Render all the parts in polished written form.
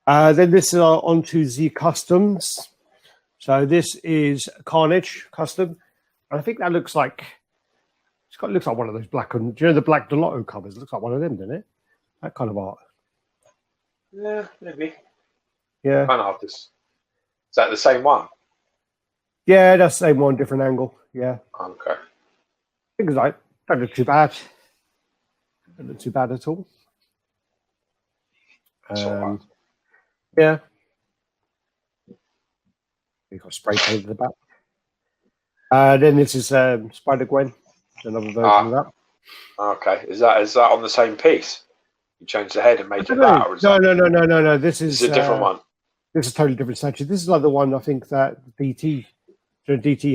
Then this is onto the customs. So this is Carnage Custom. And I think that looks like looks like one of those black, do you know the black Delotto covers? It looks like one of them, doesn't it? That kind of art. Yeah, maybe. Yeah. Kind of this. Is that the same one? Yeah, that's the same one, different angle. Yeah. Okay. I think it's like, don't look too bad. Don't look too bad at all. Right. Yeah. You've got spray paint at the back. Then this is Spider Gwen, another version of that. Okay. Is that on the same piece? You changed the head and made it that? Or No. This is a different one. This is a totally different statue. This is like the one I think that DT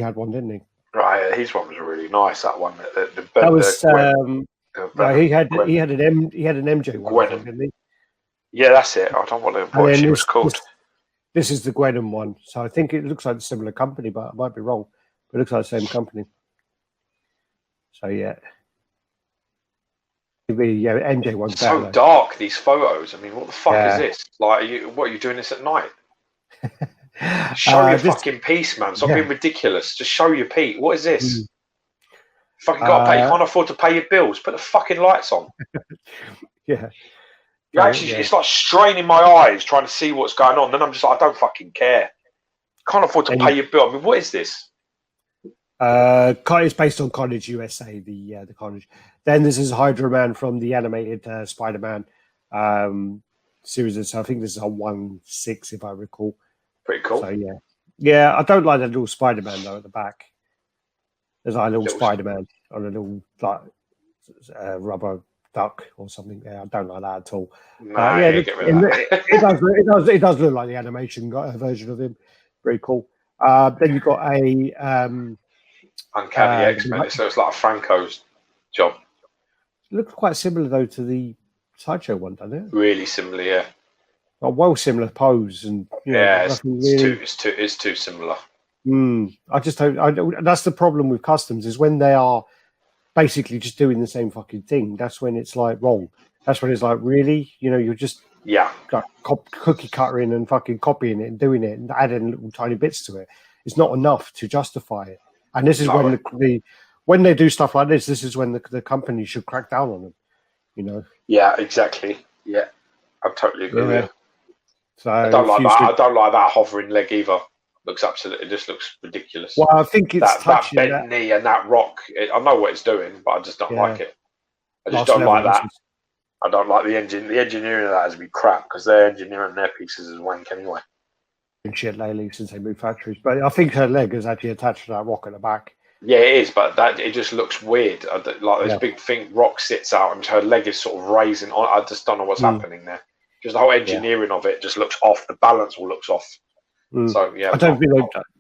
had one, didn't he? Right, his one was really nice. That one. That was he had an MJ one, didn't he? Yeah, that's it. I don't know what she was called. This is the Gwen one. So I think it looks like a similar company, but I might be wrong. But it looks like the same company. So yeah. MJ one's it's so dark, these photos. I mean, what the fuck is this? Like, what are you doing this at night? Show your fucking piece, man. Stop being ridiculous. Just show your piece. What is this? Fucking got to pay. You can't afford to pay your bills. Put the fucking lights on. Yeah. You actually, it's like straining my eyes trying to see what's going on. Then I'm just like, I don't fucking care. Can't afford to pay your bill. I mean, what is this? It's based on Carnage USA, the Carnage. Then this is Hydra Man from the animated Spider-Man series. So I think this is a 1/6, if I recall. Pretty cool. So yeah. I don't like that little Spider-Man though at the back. There's like a little Spider-Man on a little like rubber duck or something. Yeah, I don't like that at all. No, it does look like the animation version of him. Very cool. Then you've got a Uncanny X-Men. So it's like a Franco's job. It looks quite similar though to the Sideshow one, doesn't it? Really similar, yeah. A well similar pose and it's too similar. I just don't. That's the problem with customs is when they are basically just doing the same fucking thing. That's when it's like wrong. That's when it's like really, you're just cookie cuttering and fucking copying it and doing it and adding little tiny bits to it. It's not enough to justify it. And this is when they do stuff like this. This is when the company should crack down on them. Yeah, exactly. Yeah, I totally agree with you. So I don't like that. I don't like that hovering leg either. It just looks ridiculous. Well, I think it's that bent knee and that rock. I know what it's doing, but I just don't like it. I just don't like that. I don't like the engine. The engineering of that has been crap because they're engineering their pieces as wank anyway. Shit lately since they moved factories, but I think her leg is actually attached to that rock at the back. Yeah, it is, but it just looks weird. Like this big thing, rock sits out, and her leg is sort of raising on. I just don't know what's happening there. Just the whole engineering of it just looks off. The balance all looks off. So yeah, I'm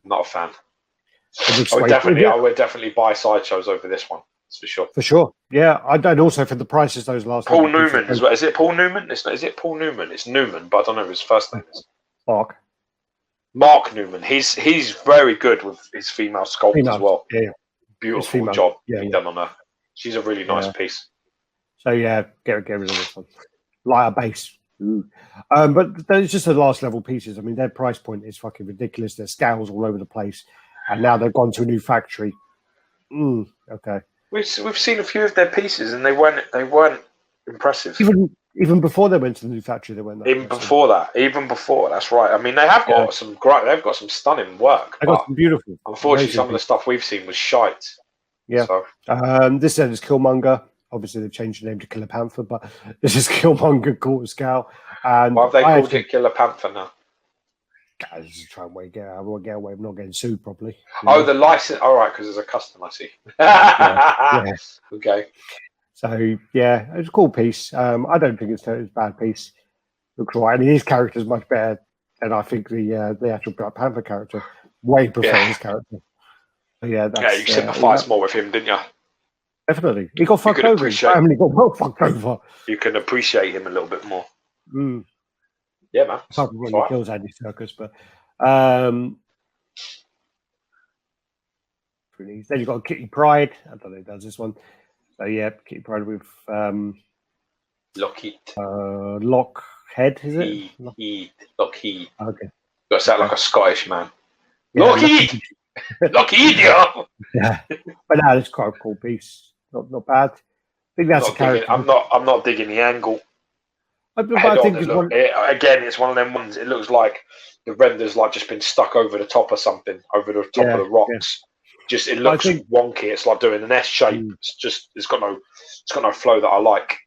not a fan. I would definitely buy Sideshows over this one. That's for sure. For sure, yeah. And also for the prices those last. Paul Newman as well. Is it Paul Newman? Is it Paul Newman? It's Newman, but I don't know what his first name is. Mark Newman. He's very good with his female sculpt as well. Yeah. Beautiful job being done on her. She's a really nice piece. So yeah, get rid of this one. Lighter base. But it's just the last level pieces. I mean, their price point is fucking ridiculous. Their scales all over the place, and now they've gone to a new factory. Okay. We've seen a few of their pieces, and they weren't impressive. Even before they went to the new factory, they went. Even before, that's right. I mean, they have got some great. They've got some stunning work. They got some beautiful. Unfortunately, some of the stuff we've seen was shite. Yeah. So. This then is Killmonger. Obviously, they've changed the name to Killer Panther, but this is Killmonger quarter scale. And why have they called it Killer Panther now? Guys, just try and get away of not getting sued properly. The license. All right, because there's a custom. I see. Okay. So yeah, it's a cool piece. I don't think it's a bad piece. Looks right. I mean, his character is much better than I think the actual Black Panther character. Way prefer his character. But yeah, you sympathise more with him, didn't you? Definitely. He got fucked over. He got well fucked over. You can appreciate him a little bit more. Yeah, man. Apart from when he kills Andy Serkis, but then you've got Kitty Pryde. I don't know who does this one. So yeah, Kitty Pryde with Lockheed. Locke. Lockheed, is it? Lockheed. Okay. Got to sound like a Scottish man. Yeah, Lockheed! Lockheed, yeah! Yeah. But no, it's quite a cool piece. Not bad. I think that's a character. I'm not digging the angle. I think again, it's one of them ones. It looks like the render's like just been stuck over the top of something, over the top of the rocks. Just it looks wonky. It's like doing an S shape. It's got no flow that I like.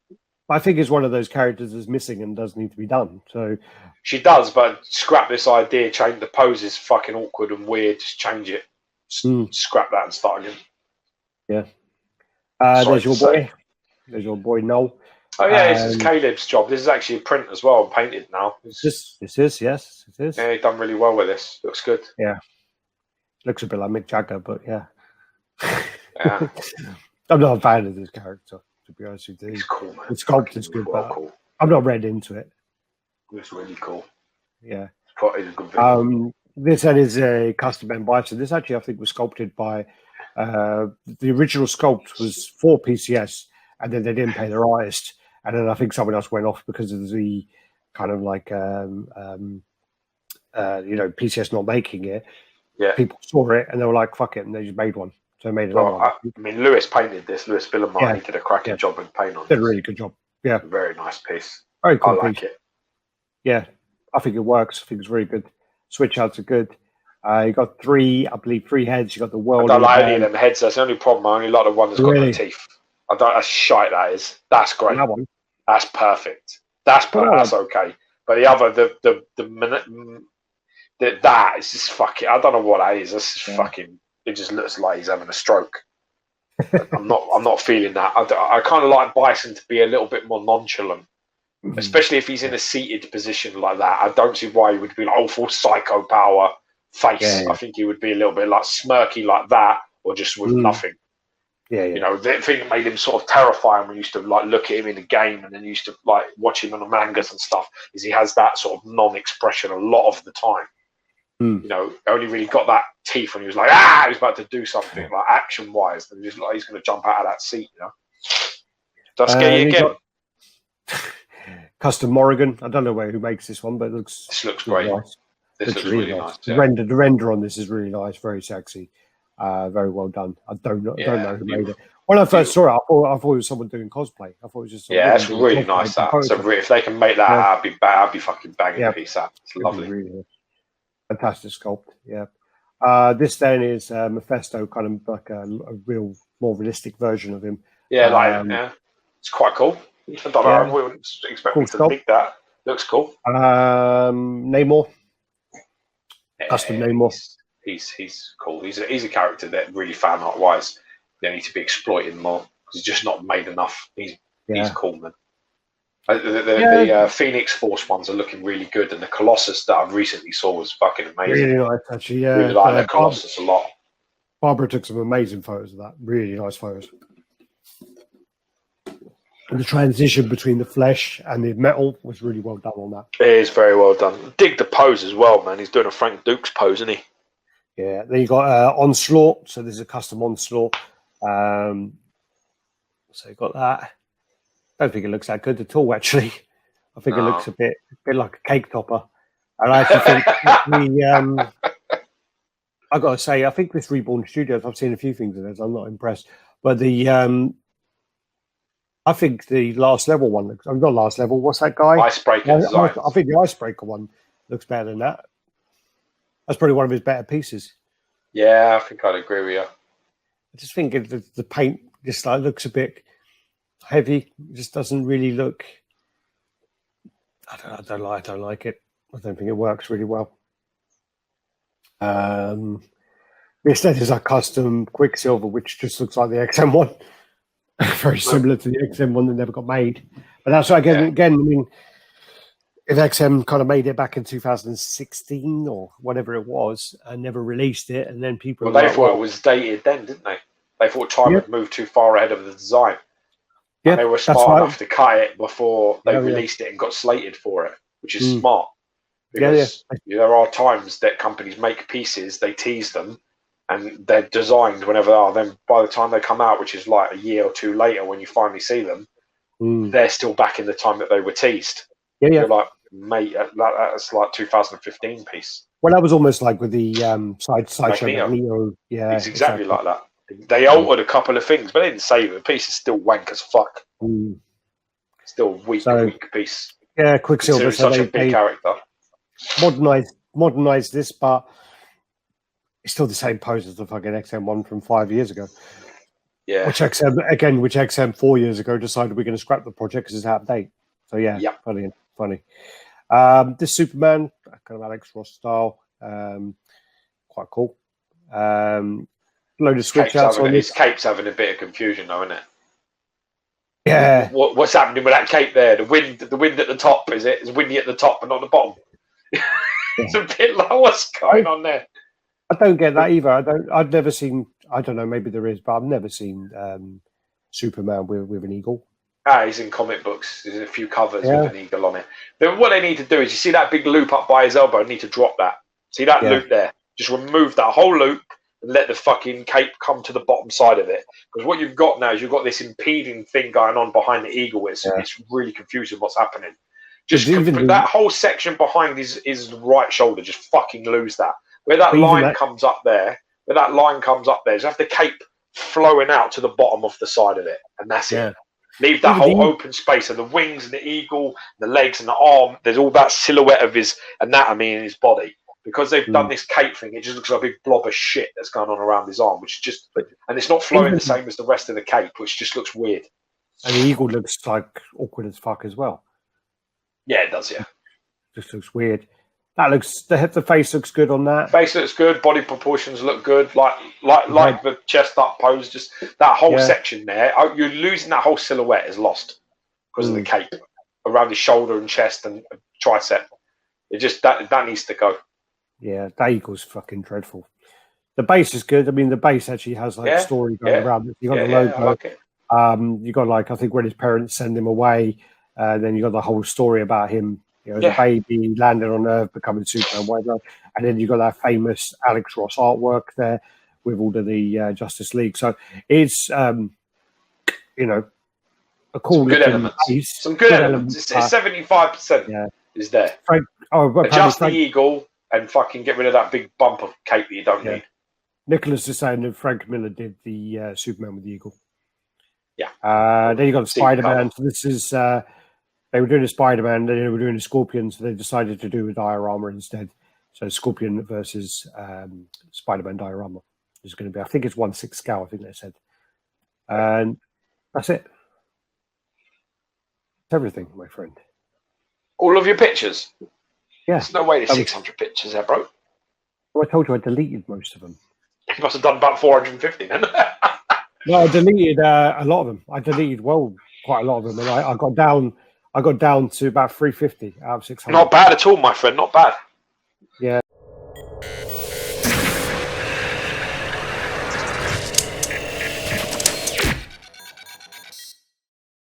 I think it's one of those characters that's missing and does need to be done. So she does, but scrap this idea. Change the pose is fucking awkward and weird. Just change it. Scrap that and start again. Yeah. There's your boy Noel. Oh yeah, this is Caleb's job. This is actually a print as well, painted now. This is, yes, it is. Yeah, he's done really well with this. Looks good. Yeah. Looks a bit like Mick Jagger, but yeah. Yeah. I'm not a fan of this character, to be honest with you. It's cool, man. The sculpt is good, but cool. I'm not read into it. It's really cool. Yeah. It's a good thing. This then is a custom made by, so this actually I think was sculpted by the original sculpt was for PCS, and then they didn't pay their artist, and then I think someone else went off because of the kind of like PCS not making it. Yeah, people saw it and they were like, "Fuck it," and they just made one. So they made another one. I mean, Lewis painted this. Lewis Billerman, he did a cracking job in paint on it. Did a really good job. Yeah, very nice piece. Very cool. I like it. Yeah, I think it works. I think it's really good. Switch outs are good. You got three heads. You got the world. I don't like any of them heads. That's the only problem. I only like the one that's got no teeth. I don't. That's shite. That is. That's great. That one. That's perfect. That's okay. But the other, that is just fucking. I don't know what that is. That's just fucking. It just looks like he's having a stroke. I'm not feeling that. I kind of like Bison to be a little bit more nonchalant, especially if he's in a seated position like that. I don't see why he would be like full psycho power face. Yeah. I think he would be a little bit like smirky like that, or just with nothing. Yeah. You know, the thing that made him sort of terrifying when you used to like look at him in the game and then used to like watch him on the mangas and stuff is he has that sort of non-expression a lot of the time. You know, only really got that teeth when he was like, he was about to do something like action-wise, and he's like, he's going to jump out of that seat. You know, does scare you again? Custom Morrigan. I don't know who makes this one, but this looks great. Nice. This looks really nice. The render on this is really nice, very sexy, very well done. I don't know who made it. When I first saw it, I thought it was someone doing cosplay. I thought it was just it's really nice. If they can make that, I'd be fucking banging a piece out. It's lovely. Really fantastic sculpt. Yeah. This then is Mephisto, kind of like a real, more realistic version of him. Yeah, it's quite cool. I don't know. I wouldn't expect me to think that. Looks cool. Namor. Custom Namor. He's cool. He's a character that really fan art wise they need to be exploited more because he's just not made enough. He's cool, man. The Phoenix Force ones are looking really good, and the Colossus that I've recently saw was fucking amazing. Really nice, actually. Yeah, really like the Colossus a lot. Barbara took some amazing photos of that. Really nice photos. And the transition between the flesh and the metal was really well done on that. It is very well done. Dig the pose as well, man. He's doing a Frank Dukes pose, isn't he? Yeah. Then you got Onslaught. So there's a custom Onslaught. So you got that. I don't think it looks that good at all, actually. I think it looks a bit like a cake topper. And I actually think I got to say, I think with Reborn Studios, I've seen a few things of this. I'm not impressed. But I think the last level one looks, not last level, what's that guy? Icebreaker Designs. I think the Icebreaker one looks better than that. That's probably one of his better pieces. Yeah, I think I'd agree with you. I just think the paint just like looks a bit heavy. It just doesn't really look. I don't like it. I don't think it works really well. Instead, is a custom Quicksilver, which just looks like the XM one, very similar to the XM one that never got made. But that's again. I mean, if XM kind of made it back in 2016 or whatever it was and never released it, and then people they thought it was dated then, didn't they? They thought time had moved too far ahead of the design. Yeah, and they were smart enough to cut it before they released it and got slated for it, which is smart. Because there are times that companies make pieces, they tease them, and they're designed whenever they are. Then by the time they come out, which is like a year or two later, when you finally see them, they're still back in the time that they were teased. Yeah. You're like, Mate, that's like 2015 piece. Well, that was almost like with the Sideshow Neo. Yeah, it's exactly like that. They altered a couple of things, but they didn't save it. The piece is still wank as fuck. Still weak piece. Yeah, Quicksilver. Such a big character. Modernized this, but it's still the same pose as the fucking XM1 from 5 years ago. Yeah. Which XM 4 years ago decided we're going to scrap the project because it's out of date. So yeah, funny. This Superman, kind of Alex Ross style, quite cool. Load of switch outs on his cape's having a bit of confusion though, isn't it? Yeah. What's happening with that cape there? The wind at the top, is it? It's windy at the top but not the bottom. It's a bit like what's going on there. I don't get that either. I've never seen. I don't know. Maybe there is, but I've never seen Superman with an eagle. He's in comic books. There's a few covers with an eagle on it. But what they need to do is, you see that big loop up by his elbow? They need to drop that. See that loop there? Just remove that whole loop and let the fucking cape come to the bottom side of it. Because what you've got now is you've got this impeding thing going on behind the eagle. It's really confusing what's happening. Just that whole section behind his right shoulder, just fucking lose that. Where that line comes up there, you have the cape flowing out to the bottom of the side of it, and that's it. Leave that whole open space of the wings and the eagle, the legs and the arm. There's all that silhouette of his anatomy in his body. Because they've done this cape thing, it just looks like a big blob of shit that's going on around his arm, which just, and it's not flowing the same as the rest of the cape, which just looks weird. And the eagle looks like awkward as fuck as well. Yeah, it does. Yeah, just looks weird. That looks the face looks good on that. Face looks good. Body proportions look good. Like the chest up pose. Just that whole section there. You're losing that whole silhouette is lost because of the cape around his shoulder and chest and tricep. It just that needs to go. Yeah, that eagle's fucking dreadful. The base is good. I mean, the base actually has story going around it. You got the logo. I like it. You got I think when his parents send him away, then you got the whole story about him. As a baby, landed on Earth, becoming Superman, whatever. And then you got that famous Alex Ross artwork there with all of the Justice League. So it's, a cool good elements. Piece. Some good elements. 75% is there. Adjust the eagle and fucking get rid of that big bump of cape that you don't need. Nicholas is saying that Frank Miller did the Superman with the eagle. Yeah. Then you got Spider-Man. So this is... they were doing a Spider-Man, then they were doing a Scorpion, so they decided to do a diorama instead. So Scorpion versus Spider-Man diorama is going to be, I think it's 1/6 scale, I think they said. And that's it. It's everything, my friend. All of your pictures? Yeah. There's no way there's 600 pictures there, bro. Well, I told you I deleted most of them. You must have done about 450 then. No, I deleted a lot of them. I deleted, quite a lot of them. And I got down to about 350 out of 600. Not bad at all, my friend. Not bad.